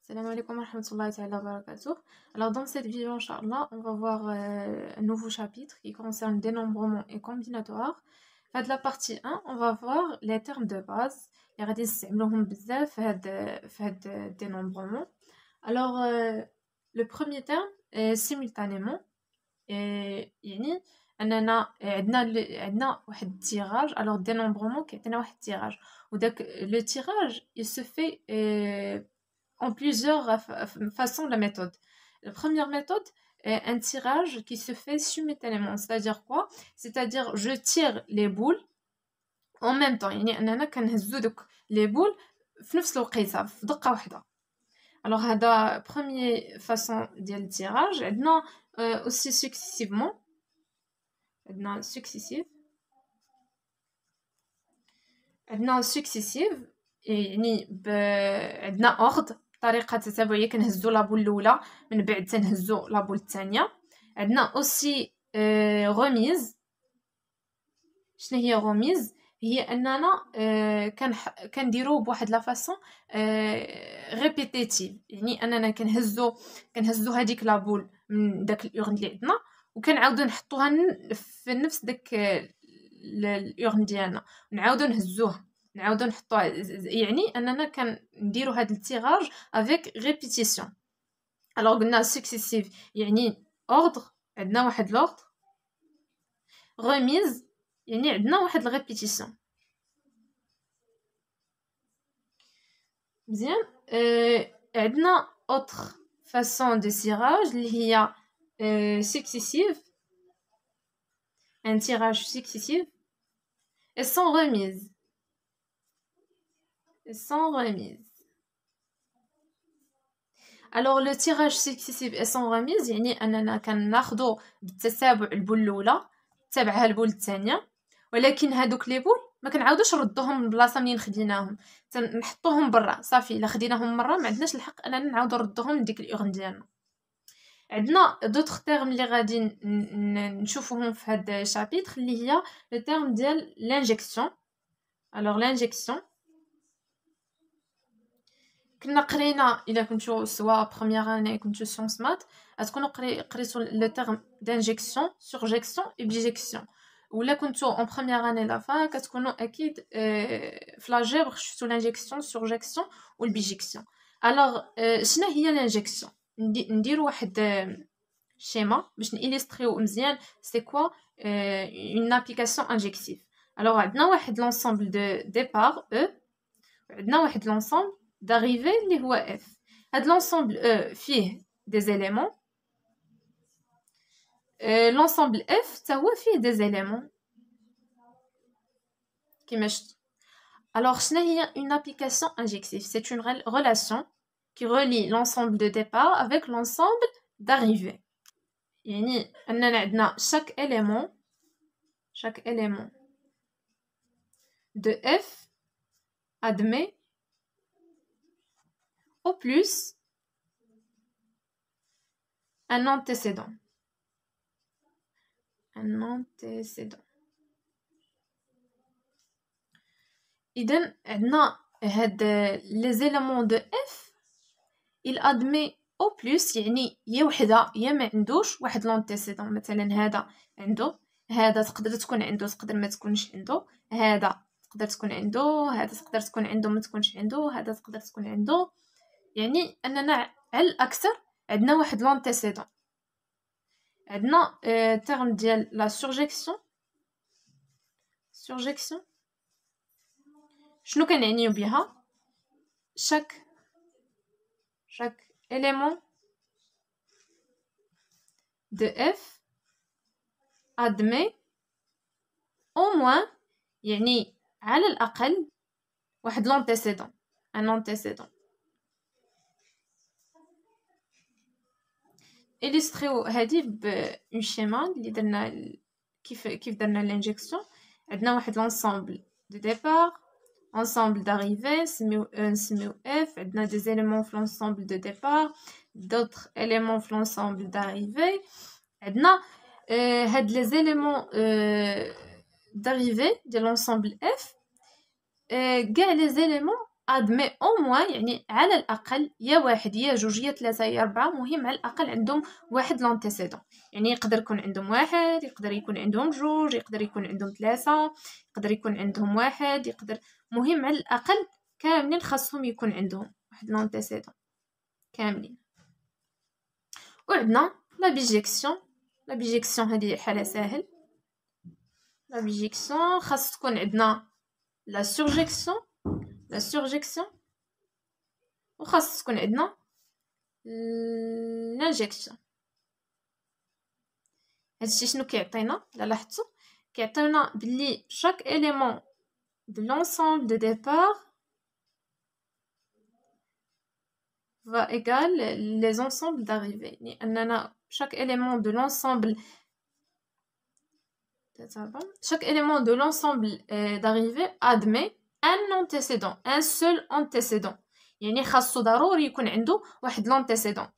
Salam alaikum wa rahmatullahi wa barakatuh. Alors dans cette vidéo, Inch'Allah, on va voir un nouveau chapitre qui concerne dénombrement et combinatoire. Dans la partie 1, on va voir les termes de base. Les غادي نستعملوهم بزاف في هاد dénombrement. Alors le premier terme est simultanément. يعني اننا عندنا واحد التيراج. alors dénombrement كيعطينا واحد التيراج وداك le tirage il se fait en plusieurs façons la méthode. La première méthode est un tirage qui se fait simultanément. C'est-à-dire quoi? C'est-à-dire je tire les boules en même temps. يعني أننا كنهزو دوك les boules في نفس الوقيته في دقة واحدة. Alors هذا première façon ديال التيراج. عندنا aussi successivement. عندنا successive يعني عندنا ordre طريقة تتابعية كنهزو لابول الأولى من بعد تنهزو لابول الثانية. عندنا أوسي غوميز. شنو هي غوميز؟ هي أننا كنديرو بواحد لا فاسون ريبيتيتيف. يعني أننا كنهزو هذيك لابول من داك الأورن اللي عندنا وكنعاودو نحطوها في نفس داك الأورن ديالنا ونعاودو نهزوها نعاودو نحطوها. يعني اننا كنديرو هاد التيراج افيك ريبيتيسيون. الوغ قلنا سكسيسيف يعني اوردر، عندنا واحد لوردر. غوميز يعني عندنا واحد الريبيتيسيون. مزيان. عندنا اوتر فاسون دو تيراج اللي هي سكسيسيف، ان تيراج سكسيسيف et sans remise. Sans remise. Alors le tirage successif et sans remise يعني أننا كناخدو بالتتابع البول الأولى تابعها البول الثانية، ولكن هادوك لي بول ما كنعاودوش نردوهم من البلاصة منين خديناهم، تنحطوهم برا صافي. إلا خديناهم مرة ما عندناش الحق أننا نعاودو نردوهم لديك الأورن ديالنا. عندنا دوطخ تيرم اللي غادي نشوفوهم في هاد الشابيتر اللي هي لو تيرم ديال لانجيكسيون. alors l'injection كنا قرينا الا كنتو سواء بروميير اني كنتو سيونس مات غتكونوا قريتو لو تيرم دانجيكسيون سورجيكسيون اي بيجيكسيون، ولا كنتو اون بروميير اني لا فا كتكونوا اكيد في لاجيبر شفتو لانجيكسيون سورجيكسيون والبيجيكسيون. الوغ شنو هي لانجيكسيون؟ نديرو واحد شيما باش نيليستريو مزيان سي كوا اون ابليكاسيون انجيكتيف. الوغ عندنا واحد لونسومبل دو ديبار او وعندنا واحد لونسومبل d'arrivée اللي هو F. هاد l'ensemble فيه des éléments. l'ensemble F تا هو فيه des éléments كيما شفتوا. alors شنو هي une application injective? C'est une relation qui relie l'ensemble de départ avec l'ensemble d'arrivée. يعني أننا عندنا chaque élément de F admet au plus un antécédent. إذن عندنا هاد les éléments de F il admet au plus يعني يا وحدة يا ما عندوش واحد لانتيسيدون. مثلا هذا عنده، هذا تقدر تكون عنده تقدر ما تكونش عنده، هذا تقدر تكون عنده، هذا تقدر تكون عنده ما تكونش عنده، هذا تقدر تكون عنده. يعني أننا على الأكثر عندنا واحد لانتيسيدون. عندنا تيرم ديال لا سورجيكسيون. شنو كنعنيو بها؟ chaque élément de F admet au moins يعني على الأقل واحد لانتيسيدون، un antécédent. إليستريو هادي بون شيما اللي درنا كيف درنا لانجيكسيون. عندنا واحد لونسومبل دو ديبار، ensemble d'arrivée نسميو F. عندنا des éléments في l'ensemble de départ، d'autres éléments في l'ensemble d'arrivée. عندنا هاد les éléments d'arrivée de l'ensemble F كاع les éléments ادمي او موان يعني على الاقل يا واحد يا جوج يا ثلاثه يا اربعه، مهم على الاقل عندهم واحد لونتيسيدون. يعني يقدر يكون عندهم واحد، يقدر يكون عندهم جوج، يقدر يكون عندهم ثلاثه، يقدر يكون عندهم واحد، يقدر، مهم على الاقل كاملين خاصهم يكون عندهم واحد لونتيسيدون كاملين. وعندنا لا بيجيكسيون. لا بيجيكسيون هذه حاله ساهل. لا بيجيكسيون خاص تكون عندنا لا سورجيكسيون وخاص تكون عندنا لانجيكسيون. هادشي شنو كيعطينا؟ الا لاحظتوا كيعطيونا بلي chaque élément de l'ensemble de départ va égal les ensembles d'arrivée. يعني اننا chaque élément de l'ensemble d'arrivée admet un antécédent, un seul antécédent. يعني خاصو ضروري يكون عنده واحد لونتيسيدون،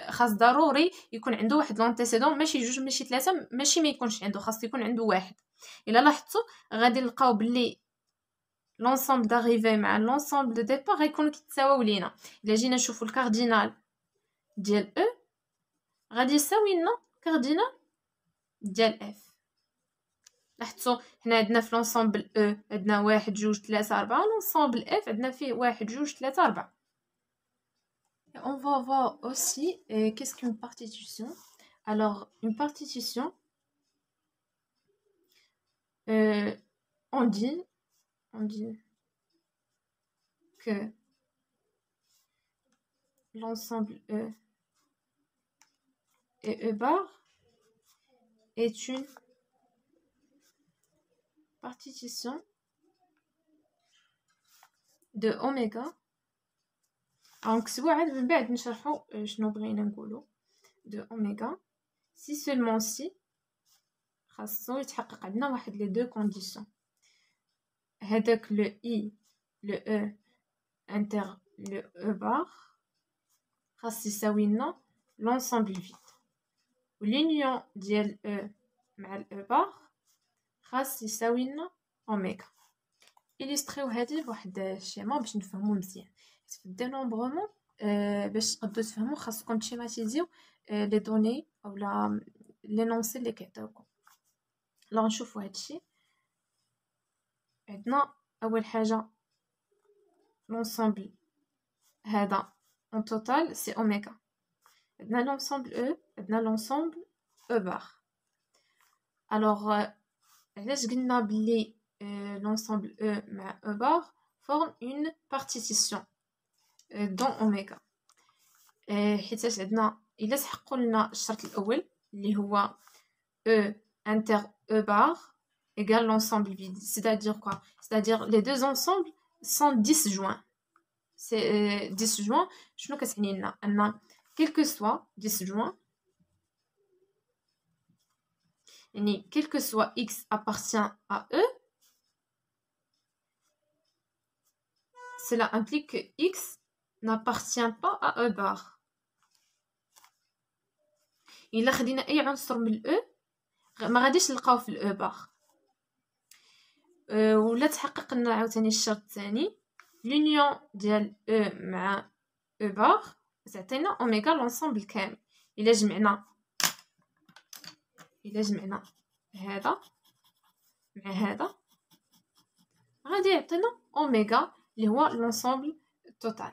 خاص ضروري يكون عنده واحد لونتيسيدون، ماشي جوج ماشي ثلاثه، ماشي ما يكونش عنده، خاص يكون عنده واحد. الا لاحظتوا غادي نلقاو بلي لونسومبل داريفي مع لونسومبل دو ديبار غيكونوا كيتساواو لينا. الا جينا نشوفوا الكاردينال ديال او غادي يساوي لنا كاردينال ديال اف. لاحظتوا حنا عندنا في لونسومبل او عندنا واحد جوج ثلاثة أربعة، لونسومبل اف عندنا فيه واحد جوج ثلاثة أربعة. On va voir aussi qu'est-ce qu'une partition. Alors une partition, on dit que l'ensemble E et E bar est une partition de oméga. Donc سوا عاد من بعد نشرحوا شنو بغينا نقولوا de oméga si seulement si خاصو يتحقق عندنا واحد لي دو كونديسيون. هذاك لو اي لو او انتر لو او بار خاص يساوي لنا لونسومبل فيد، واليونيون ديال او مع الاو بار خاص يساوي لنا اوميغا. إليستريو هادي بواحد الشيما باش نفهمو مزيان. في الدينومبرومون باش تقدروا تفهموا خاصكم تشيماتيزيو لي دوني اولا لينونسي اللي كيعطيوكم. لا نشوفوا هادشي. عندنا اول حاجه لونسومبل هذا en total c'est oméga. عندنا l'ensemble E، عندنا l'ensemble E bar. alors علاش قلنا بلي l'ensemble E مع E bar forme une partition dans oméga؟ حيتاش عندنا الا تحققوا لنا الشرط الاول اللي هو E inter E bar égale l'ensemble vide. C'est-à-dire quoi? C'est-à-dire les deux ensembles sont disjoints. C'est disjoint. شنو كتعني لنا؟ ان quel que soit disjoint، يعني quel que soit x appartient à E، cela implique que x n'appartient pas à E bar. إلا خدينا أي عنصر من الأو ما غاديش نلقاوه في الأو بار. ولا تحقق لنا عاوتاني الشرط الثاني، لونيون ديال او مع او بار تعطينا اوميغا لونسومبل كامل. الا جمعنا هذا مع هذا غادي يعطينا اوميغا اللي هو لونسومبل توتال.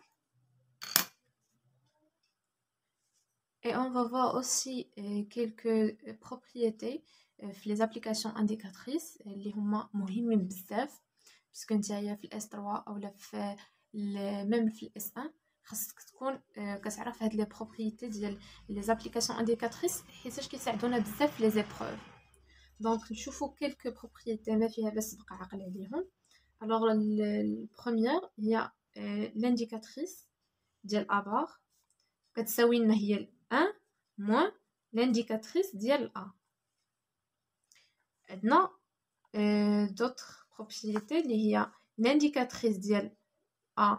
Et on va voir aussi quelques propriétés في les applications indicatrices اللي هما مهمين بزاف، باسكو نتايا في الاس 3 اولا في ميم في الاس 1 خاصك تكون كتعرف هاد لي بروبريتي ديال لي زابليكاسيون انديكاتريس حيتاش كيساعدونا بزاف في لي زيبروف. دونك نشوفوا كلكو بروبريتي ما فيها بس تبقى عقل عليهم. الوغ البروميير هي لانديكاتريس ديال ابار كتساوي لنا هي 1 moins l'indicatrice ديال A. عندنا d'autres propriétés اللي هي l'indicatrice ديال A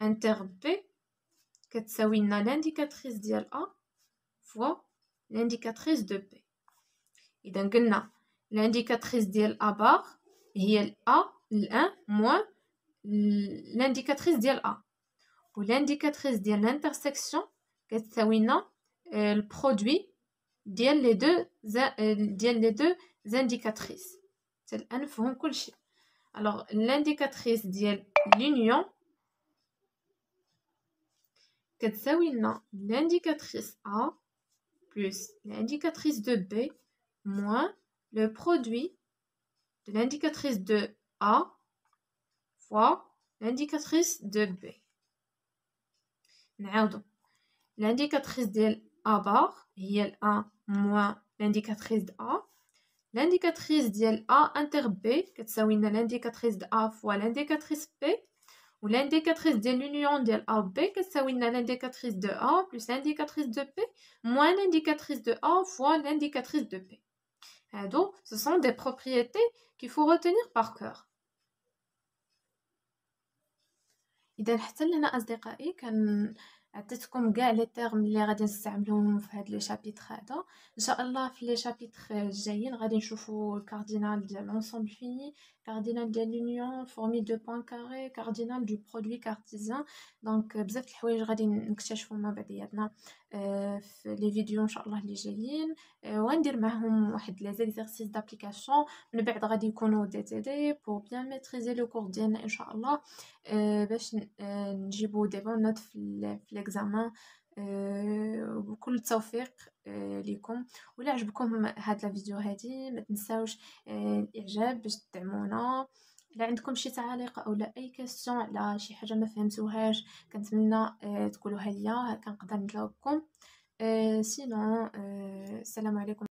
inter B كتساوي لنا l'indicatrice ديال A fois l'indicatrice de B. إذا قلنا l'indicatrice ديال A bar هي ال A ال 1 moins لانديكاتريس ديال ا ولانديكاتريس ديال لانترسيكسيون كتساوي لنا البرودوي ديال لي دو زانديكاتريس حتى الان نفهم كلشي. الوغ لانديكاتريس ديال لونيون كتساوي لنا l'indicatrice A plus l'indicatrice de B moins le produit de l'indicatrice de A fois l'indicatrice de B. نعاودو l'indicatrice ديال A bar هي ال A moins l'indicatrice de A. L'indicatrice ديال A inter B كتساوي لنا l'indicatrice de A fois l'indicatrice B. Ou l'indicatrice de l'union de A B كتساوي لنا l'indicatrice de A plus l'indicatrice de B moins l'indicatrice de A fois l'indicatrice de B. Donc, ce sont des propriétés qu'il faut retenir par cœur. إذا حتى لهنا أصدقائي كان عطيتكم كاع لي تيرم اللي غادي نستعملوهم في هاد لي شابيتر هذا. ان شاء الله في لي شابيتر الجايين غادي نشوفوا الكاردينال ديال لونسومبل فيني، كاردينال ديال لونيون، فورمي دو بوين كاري، كاردينال دو برودوي كارتيزيان. دونك بزاف د الحوايج غادي نكتشفوا مع بعضياتنا في لي فيديو ان شاء الله اللي جايين، وندير معهم واحد لي زيكزارسيس دابليكاسيون. من بعد غادي يكونوا دي تي دي بور بيان ميتريزي لو كور ديالنا ان شاء الله، باش نجيبوا دي بون نوت في ليكزامان. وكل التوفيق لكم. ولا عجبكم هاد الفيديو هادي ما تنساوش الاعجاب باش تدعمونا. الا عندكم شي تعاليق او لا اي كاستيون على شي حاجه ما فهمتوهاش كنتمنى تقولوها ليا كنقدر نجاوبكم. سينو السلام عليكم.